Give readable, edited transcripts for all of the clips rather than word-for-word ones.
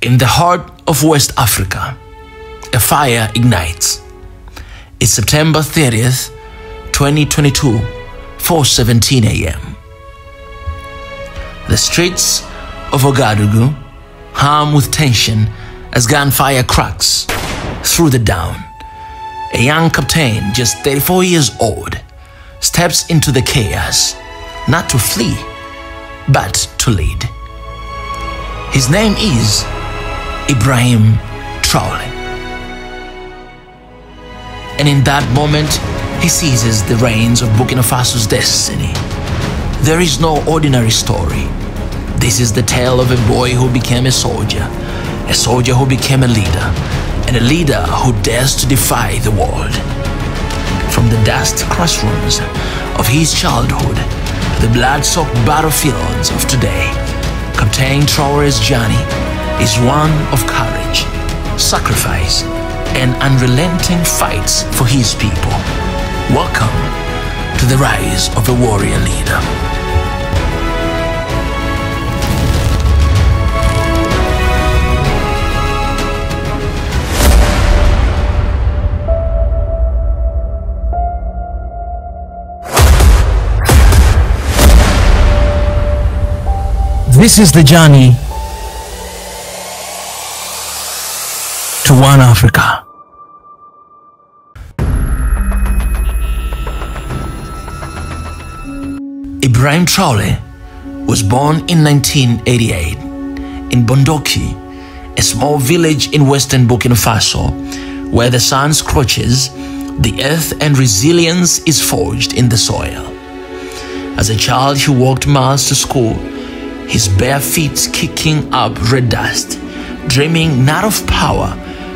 In the heart of West Africa, a fire ignites. It's September 30th, 2022, 4:17 a.m. The streets of Ouagadougou hum with tension as gunfire cracks through the dawn. A young captain, just 34 years old, steps into the chaos, not to flee, but to lead. His name is Ibrahim Traore. And in that moment, he seizes the reins of Burkina Faso's destiny. There is no ordinary story. This is the tale of a boy who became a soldier who became a leader, and a leader who dares to defy the world. From the dust crossroads of his childhood, the blood-soaked battlefields of today, Captain Traore's journey is one of courage, sacrifice, and unrelenting fights for his people. Welcome to the rise of a warrior leader. This is the journey to one Africa. Ibrahim Traore was born in 1988 in Bondoki, a small village in western Burkina Faso, where the sun scorches the earth and resilience is forged in the soil. As a child, he walked miles to school, his bare feet kicking up red dust, dreaming not of power,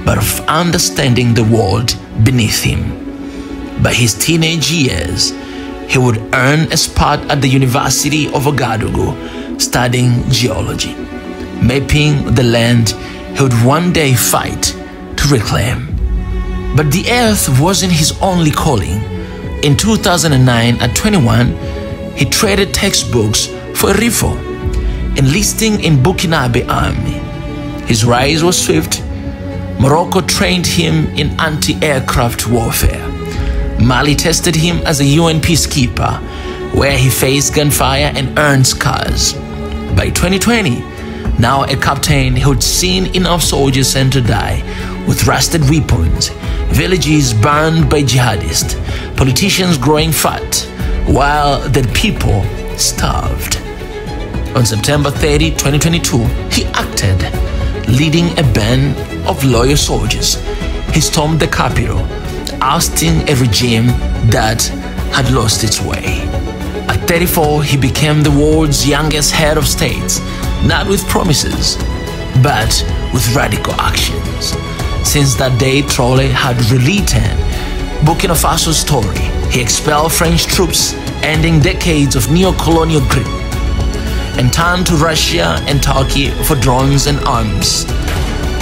but of understanding the world beneath him. By his teenage years, he would earn a spot at the University of Ouagadougou, studying geology, mapping the land he would one day fight to reclaim. But the earth wasn't his only calling. In 2009, at 21, he traded textbooks for a rifle, enlisting in Burkinabe army. His rise was swift. Morocco trained him in anti-aircraft warfare. Mali tested him as a UN peacekeeper, where he faced gunfire and earned scars. By 2020, now a captain who'd seen enough soldiers sent to die with rusted weapons, villages burned by jihadists, politicians growing fat, while the people starved. On September 30, 2022, he acted, leading a band of loyal soldiers. He stormed the capital, ousting a regime that had lost its way. At 34, he became the world's youngest head of state, not with promises, but with radical actions. Since that day, Traore had rewritten Burkina Faso's story. He expelled French troops, ending decades of neo-colonial grip, and turned to Russia and Turkey for drones and arms.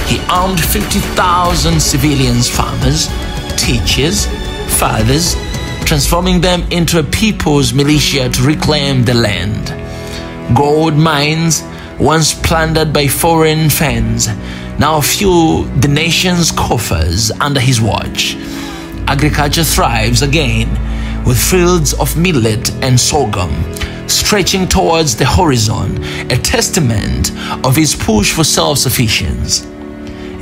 He armed 50,000 civilians, farmers, teachers, fathers, transforming them into a people's militia to reclaim the land. Gold mines, once plundered by foreign fans, now fuel the nation's coffers under his watch. Agriculture thrives again, with fields of millet and sorghum stretching towards the horizon, a testament of his push for self-sufficiency.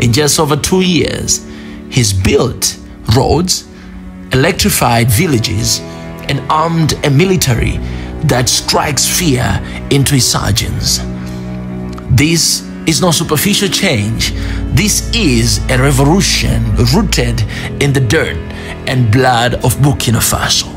In just over 2 years, he's built roads, electrified villages, and armed a military that strikes fear into his sergeants. This is not superficial change. This is a revolution rooted in the dirt and blood of Burkina Faso.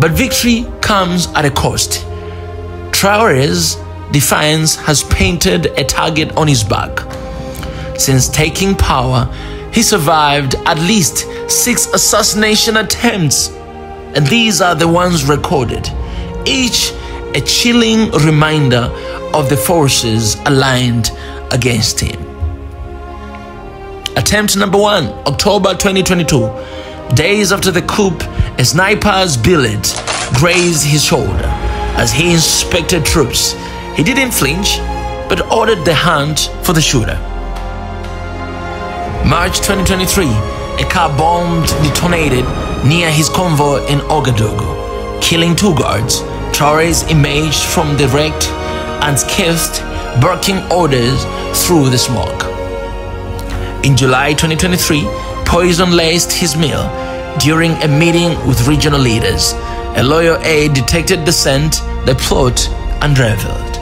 But victory comes at a cost. Traore's defiance has painted a target on his back. Since taking power, he survived at least 6 assassination attempts, and these are the ones recorded, each a chilling reminder of the forces aligned against him. Attempt number 1, October 2022. Days after the coup, A sniper's bullet grazed his shoulder as he inspected troops. He didn't flinch, but ordered the hunt for the shooter. March 2023, a car bomb detonated near his convoy in Ouagadougou, killing 2 guards. Traore emerged from the wrecked unscathed, barking orders through the smoke. In July 2023, poison laced his meal during a meeting with regional leaders. A loyal aide detected the scent, the plot unraveled.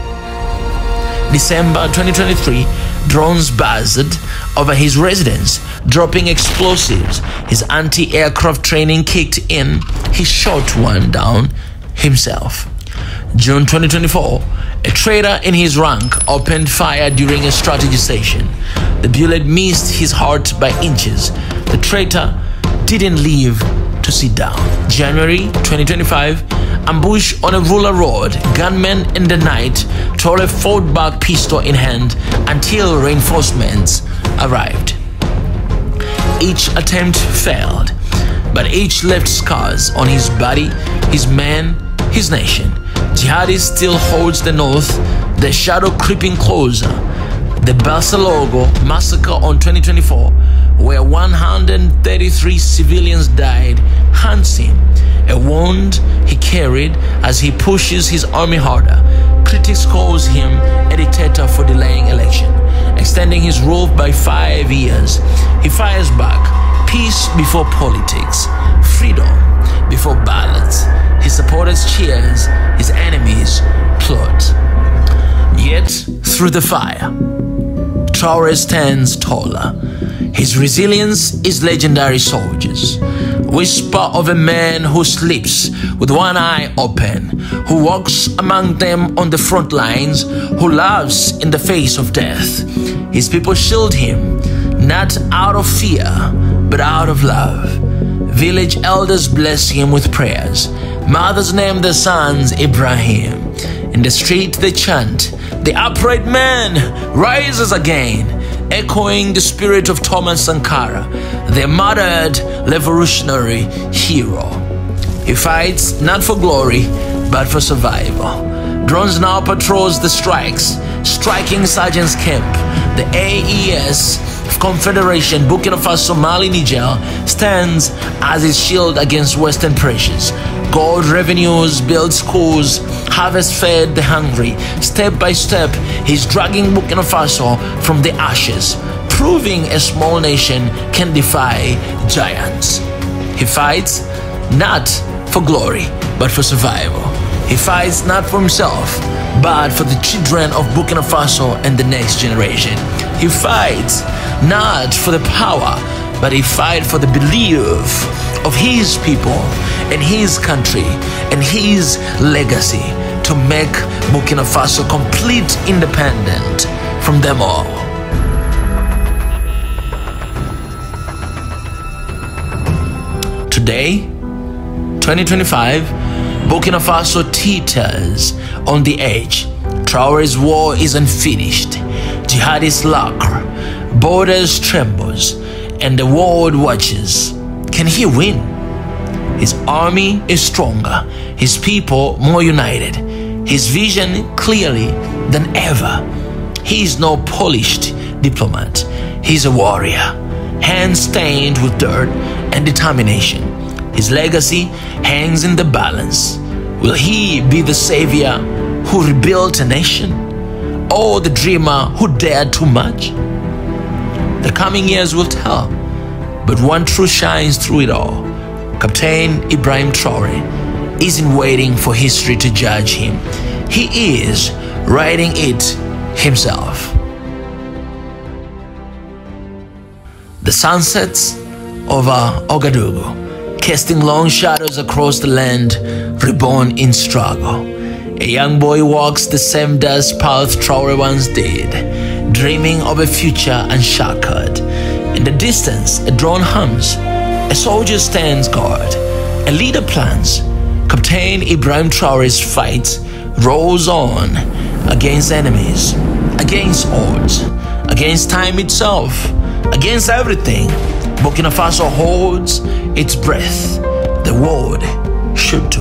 December 2023, drones buzzed over his residence, dropping explosives. His anti-aircraft training kicked in. He shot one down himself. June 2024, a traitor in his rank opened fire during a strategy session. The bullet missed his heart by inches. The traitor didn't live to sit down. January 2025, ambush on a rural road. Gunmen in the night. Traore fought back, pistol in hand, until reinforcements arrived. Each attempt failed, but each left scars on his body, his men, his nation. Jihadist still holds the north, the shadow creeping closer. The Barcelogo massacre on 2024, where 133 civilians died, haunts him, a wound he carried as he pushes his army harder. Critics calls him a dictator for delaying election, extending his rule by 5 years. He fires back: peace before politics, freedom before ballots. His supporters cheers, his enemies plot. Yet, through the fire, Traore stands taller. His resilience is legendary. Soldiers whisper of a man who sleeps with one eye open, who walks among them on the front lines, who laughs in the face of death. His people shield him, not out of fear, but out of love. Village elders bless him with prayers. Mothers name their sons Ibrahim. In the street they chant, "The upright man rises again," echoing the spirit of Thomas Sankara, the murdered revolutionary hero. He fights not for glory, but for survival. Drones now patrols the striking Sergeant's camp. The AES Confederation, Burkina Faso, Mali, Niger, stands as his shield against Western pressures. Gold revenues, build schools, harvest fed the hungry. Step by step, he's dragging Burkina Faso from the ashes, proving a small nation can defy giants. He fights not for glory, but for survival. He fights not for himself, but for the children of Burkina Faso and the next generation. He fights not for the power, but he fights for the belief of his people and his country and his legacy to make Burkina Faso complete independent from them all. Today, 2025, Burkina Faso teeters on the edge. Traore's war is unfinished. Jihadists lurk, borders trembles, and the world watches. Can he win? His army is stronger, his people more united, his vision clearly than ever. He is no polished diplomat. He's a warrior, hands stained with dirt and determination. His legacy hangs in the balance. Will he be the savior who rebuilt a nation, or the dreamer who dared too much? The coming years will tell, but one truth shines through it all. Captain Ibrahim Traore isn't waiting for history to judge him. He is writing it himself. The sunsets over Ouagadougou, casting long shadows across the land reborn in struggle. A young boy walks the same dust path Traore once did, dreaming of a future unshackled. In the distance, a drone hums. A soldier stands guard. A leader plans. Captain Ibrahim Traore's fight rolls on against enemies, against odds, against time itself, against everything. Burkina Faso holds its breath. the world should